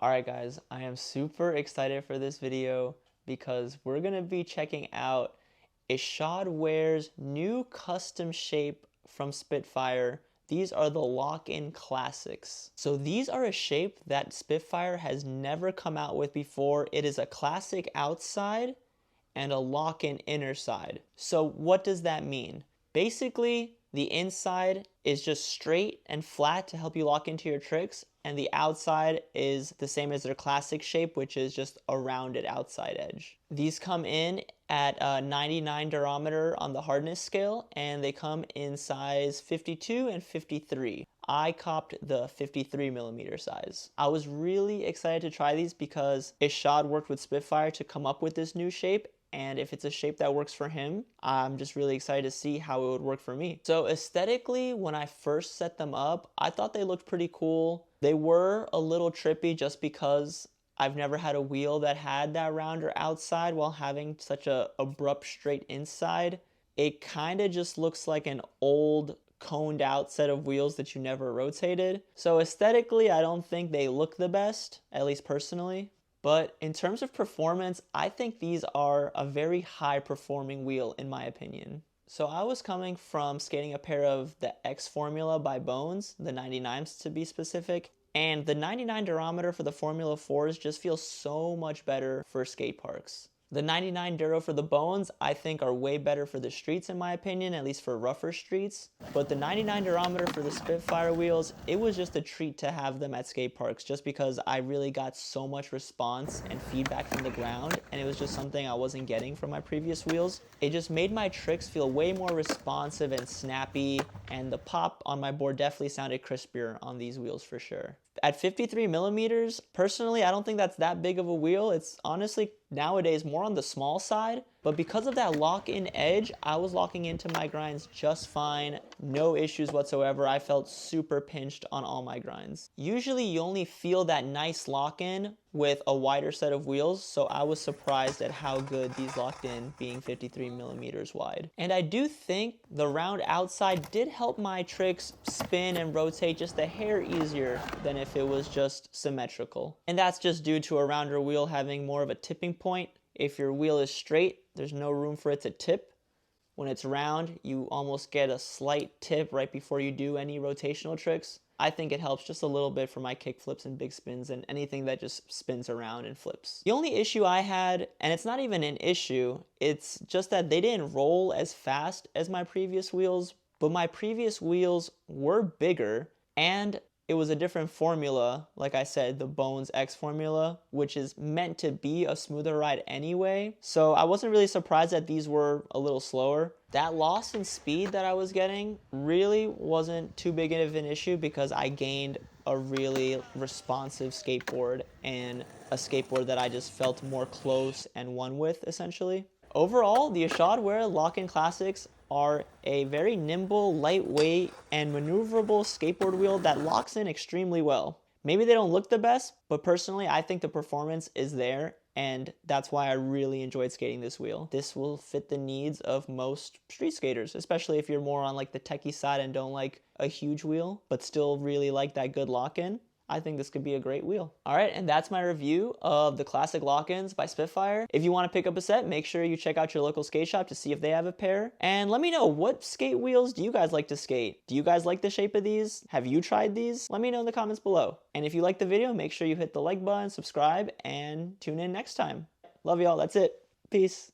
Alright guys, I am super excited for this video because we're going to be checking out Ishod Wair's new custom shape from Spitfire. These are the lock-in classics. So these are a shape that Spitfire has never come out with before. It is a classic outside and a lock-in inner side. So what does that mean? Basically, the inside is just straight and flat to help you lock into your tricks, and the outside is the same as their classic shape, which is just a rounded outside edge. These come in at a 99 durometer on the hardness scale, and they come in size 52 and 53. I copped the 53 millimeter size. I was really excited to try these because Ishod worked with Spitfire to come up with this new shape, and if it's a shape that works for him, I'm just really excited to see how it would work for me. So aesthetically, when I first set them up, I thought they looked pretty cool. They were a little trippy just because I've never had a wheel that had that rounder outside while having such a abrupt straight inside. It kind of just looks like an old coned out set of wheels that you never rotated. So aesthetically, I don't think they look the best, at least personally. But in terms of performance, I think these are a very high performing wheel in my opinion. So I was coming from skating a pair of the X Formula by Bones, the 99s to be specific, and the 99 durometer for the Formula 4s just feels so much better for skate parks. The 99 duro for the Bones, I think, are way better for the streets in my opinion, at least for rougher streets. But the 99 durometer for the Spitfire wheels, it was just a treat to have them at skate parks just because I really got so much response and feedback from the ground, and it was just something I wasn't getting from my previous wheels. It just made my tricks feel way more responsive and snappy, and the pop on my board definitely sounded crispier on these wheels for sure. At 53 millimeters, personally, I don't think that's that big of a wheel. It's honestly nowadays more on the small side, but because of that lock-in edge, I was locking into my grinds just fine. No issues whatsoever. I felt super pinched on all my grinds. Usually you only feel that nice lock-in with a wider set of wheels, so I was surprised at how good these locked in, being 53 millimeters wide. And I do think the round outside did help my tricks spin and rotate just a hair easier than if it was just symmetrical. And that's just due to a rounder wheel having more of a tipping point. If your wheel is straight, there's no room for it to tip. When it's round, you almost get a slight tip right before you do any rotational tricks. I think it helps just a little bit for my kick flips and big spins and anything that just spins around and flips. The only issue I had, and it's not even an issue, it's just that they didn't roll as fast as my previous wheels, but my previous wheels were bigger and it was a different formula, like I said, the Bones X formula, which is meant to be a smoother ride anyway. So I wasn't really surprised that these were a little slower. That loss in speed that I was getting really wasn't too big of an issue because I gained a really responsive skateboard and a skateboard that I just felt more close and one with, essentially. Overall, the Ishod Wair Lock-In Classics are a very nimble, lightweight, and maneuverable skateboard wheel that locks in extremely well. Maybe they don't look the best, but personally I think the performance is there, and that's why I really enjoyed skating this wheel. This will fit the needs of most street skaters, especially if you're more on like the techie side and don't like a huge wheel, but still really like that good lock-in. I think this could be a great wheel. All right, and that's my review of the classic lock-ins by Spitfire. If you want to pick up a set, make sure you check out your local skate shop to see if they have a pair. And let me know, what skate wheels do you guys like to skate? Do you guys like the shape of these? Have you tried these? Let me know in the comments below. And if you like the video, make sure you hit the like button, subscribe, and tune in next time. Love y'all, that's it. Peace.